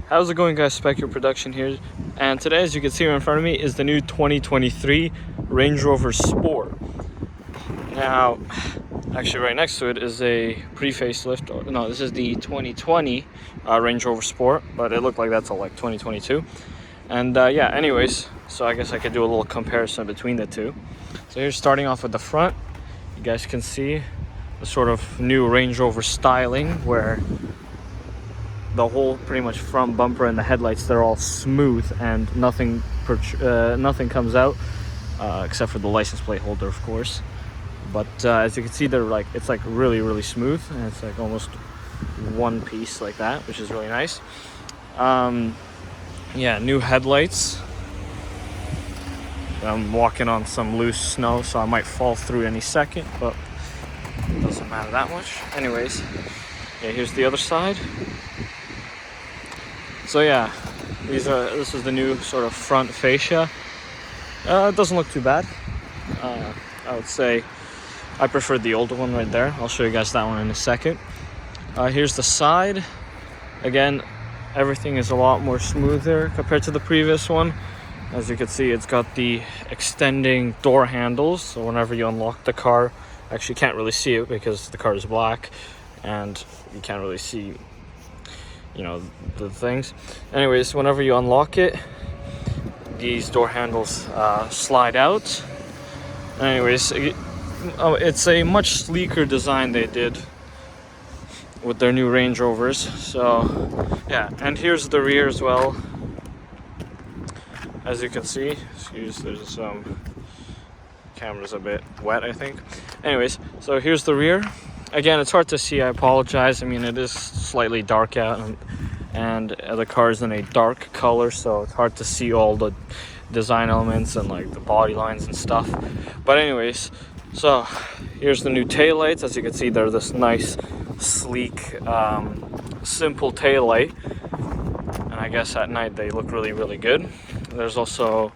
How's it going, guys? Spec Your Production here, and today, as you can see right in front of me, is the new 2023 Range Rover Sport. Now, actually right next to it is a pre-facelift. No, this is the 2020 Range Rover Sport, but it looked like that's all like 2022. And yeah, anyways, so I guess I could do a little comparison between the two. So here's starting off with the front. You guys can see the sort of new Range Rover styling where the whole pretty much front bumper and the headlights, they're all smooth and nothing comes out except for the license plate holder, of course. But as you can see, it's like really smooth, and it's like almost one piece like that, which is really nice. Yeah, new headlights. I'm walking on some loose snow, so I might fall through any second, but it doesn't matter that much. Anyways, yeah, here's the other side. So yeah, this is the new sort of front fascia. It doesn't look too bad. I would say I prefer the older one right there. I'll show you guys that one in a second. Here's the side. Again, everything is a lot more smoother compared to the previous one. As you can see, it's got the extending door handles, so whenever you unlock the car, actually can't really see it because the car is black and you can't really see, you know, the things. Anyways, whenever you unlock it, these door handles slide out. Anyways, it's a much sleeker design they did with their new Range Rovers. So yeah, and here's the rear as well. As you can see, there's some camera's a bit wet, I think. Anyways, so here's the rear. Again, it's hard to see, I apologize. I mean, it is slightly dark out, and the car is in a dark color, so it's hard to see all the design elements and like the body lines and stuff. But anyways, so here's the new taillights. As you can see, they're this nice, sleek, simple taillight, and I guess at night they look really good. There's also,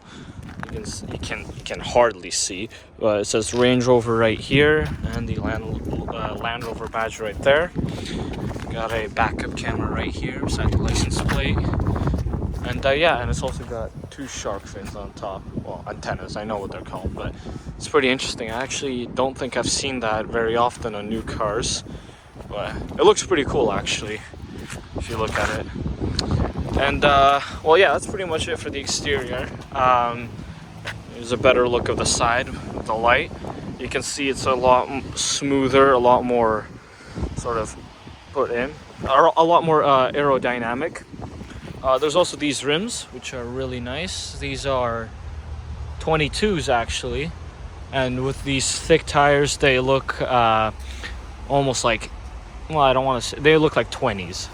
you can hardly see, it says Range Rover right here, and the Land Rover badge right there. Got a backup camera right here beside the license plate, and yeah, and it's also got two shark fins on top. Well, antennas, I know what they're called, but it's pretty interesting. I actually don't think I've seen that very often on new cars, but it looks pretty cool actually if you look at it. And well, yeah, that's pretty much it for the exterior. There's a better look of the side with the light. You can see it's a lot smoother, a lot more sort of put in, a lot more aerodynamic. There's also these rims, which are really nice. These are 22s actually, and with these thick tires, they look almost like, well, I don't want to say, they look like 20s.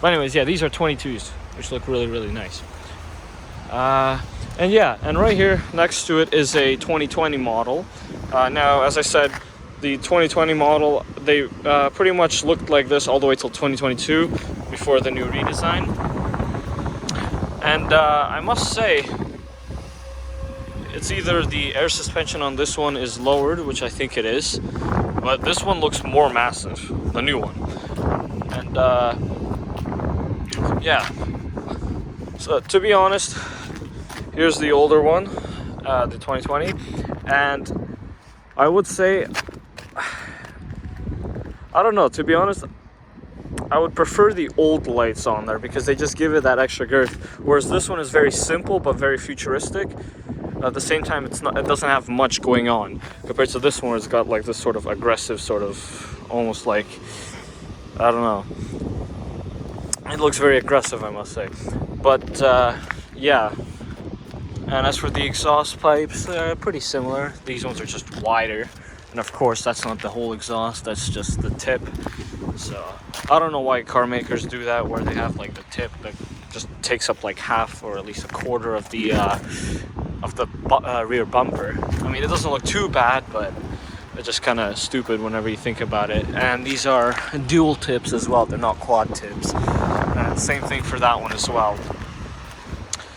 But anyways, yeah, these are 22s, which look really nice. And yeah, and right here next to it is a 2020 model. Now, as I said, the 2020 model, they pretty much looked like this all the way till 2022 before the new redesign. And I must say, it's either the air suspension on this one is lowered, which I think it is, but this one looks more massive, the new one. And yeah, so to be honest, here's the older one, the 2020, and I would say, I don't know, to be honest, I would prefer the old lights on there because they just give it that extra girth, whereas this one is very simple but very futuristic. At the same time, it doesn't have much going on compared to this one where it's got like this sort of aggressive, sort of almost like, I don't know, it looks very aggressive, I must say. But yeah, and as for the exhaust pipes, they're pretty similar. These ones are just wider, and of course that's not the whole exhaust, that's just the tip. So I don't know why car makers do that, where they have like the tip that just takes up like half or at least a quarter of the rear bumper. I mean, it doesn't look too bad, but it's just kind of stupid whenever you think about it. And these are dual tips as well, they're not quad tips. And same thing for that one as well.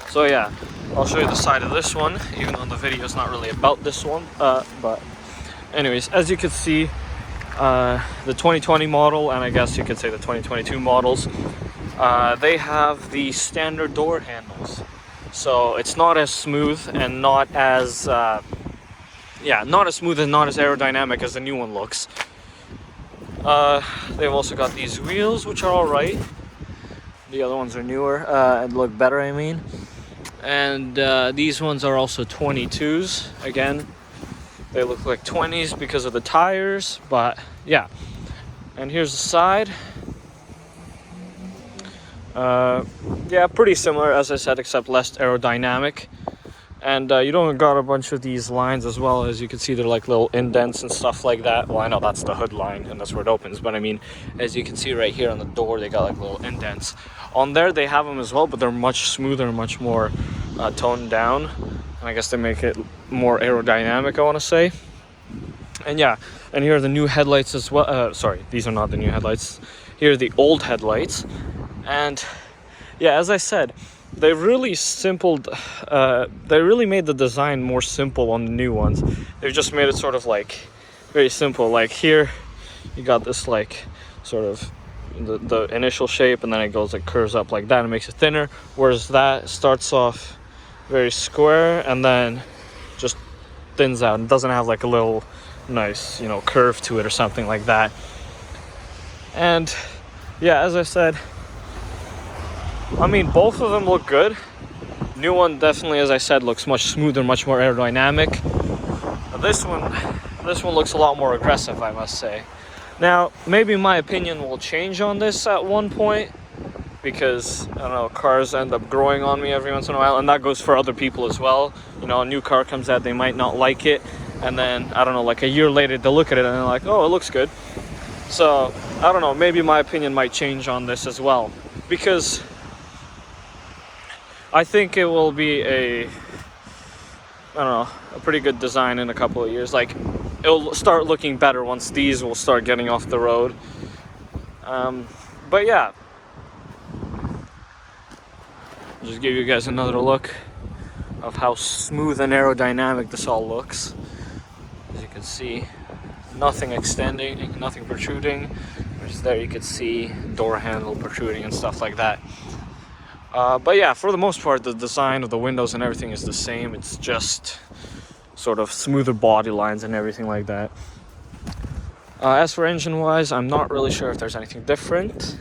So yeah, I'll show you the side of this one, even though the video is not really about this one. But anyways, as you can see, the 2020 model, and I guess you could say the 2022 models, they have the standard door handles. So it's not as smooth and not as, not as smooth and not as aerodynamic as the new one looks. They've also got these wheels, which are alright. The other ones are newer and look better, I mean. And these ones are also 22s. Again, they look like 20s because of the tires, but yeah. And here's the side. Yeah, pretty similar, as I said, except less aerodynamic. And you don't got a bunch of these lines as well. As you can see, they're like little indents and stuff like that. Well, I know that's the hood line and that's where it opens, but I mean, as you can see right here on the door, they got like little indents. On there they have them as well, but they're much smoother, much more toned down, and I guess they make it more aerodynamic, I want to say. And yeah, and here are the new headlights as well. Sorry, these are not the new headlights. Here are the old headlights. And yeah, as I said, they really they really made the design more simple on the new ones. They've just made it sort of like very simple. Like here you got this like sort of the initial shape, and then it goes like curves up like that and makes it thinner, whereas that starts off very square and then just thins out and doesn't have like a little nice, you know, curve to it or something like that. And yeah, as I said, I mean, both of them look good. New one definitely, as I said, looks much smoother, much more aerodynamic. This one looks a lot more aggressive, I must say. Now, maybe my opinion will change on this at one point, because, I don't know, cars end up growing on me every once in a while, and that goes for other people as well. You know, a new car comes out, they might not like it, and then, I don't know, like a year later, they'll look at it and they're like, oh, it looks good. So, I don't know, maybe my opinion might change on this as well, because I think it will be a pretty good design in a couple of years. Like, it'll start looking better once these will start getting off the road. But yeah, just give you guys another look of how smooth and aerodynamic this all looks. As you can see, nothing extending, nothing protruding. Whereas there you could see door handle protruding and stuff like that. But yeah, for the most part, the design of the windows and everything is the same. It's just sort of smoother body lines and everything like that. As for engine-wise, I'm not really sure if there's anything different.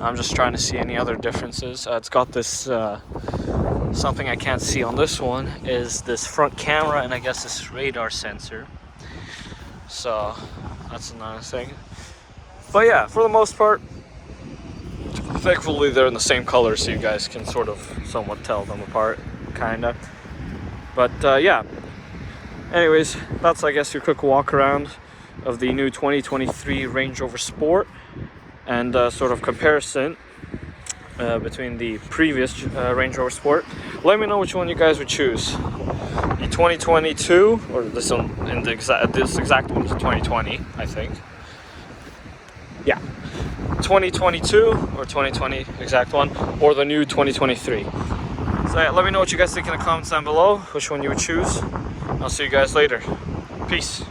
I'm just trying to see any other differences. It's got this, something I can't see on this one, is this front camera and I guess this radar sensor. So, that's another thing. But yeah, for the most part, thankfully they're in the same color, so you guys can sort of somewhat tell them apart, kinda. But yeah, anyways, that's, I guess, your quick walk around of the new 2023 Range Rover Sport, and sort of comparison between the previous Range Rover Sport. Let me know which one you guys would choose. The 2022, or this one, in the this exact one is 2020, I think. Yeah, 2022 or 2020 exact one, or the new 2023. So yeah, let me know what you guys think in the comments down below, which one you would choose. I'll see you guys later. Peace.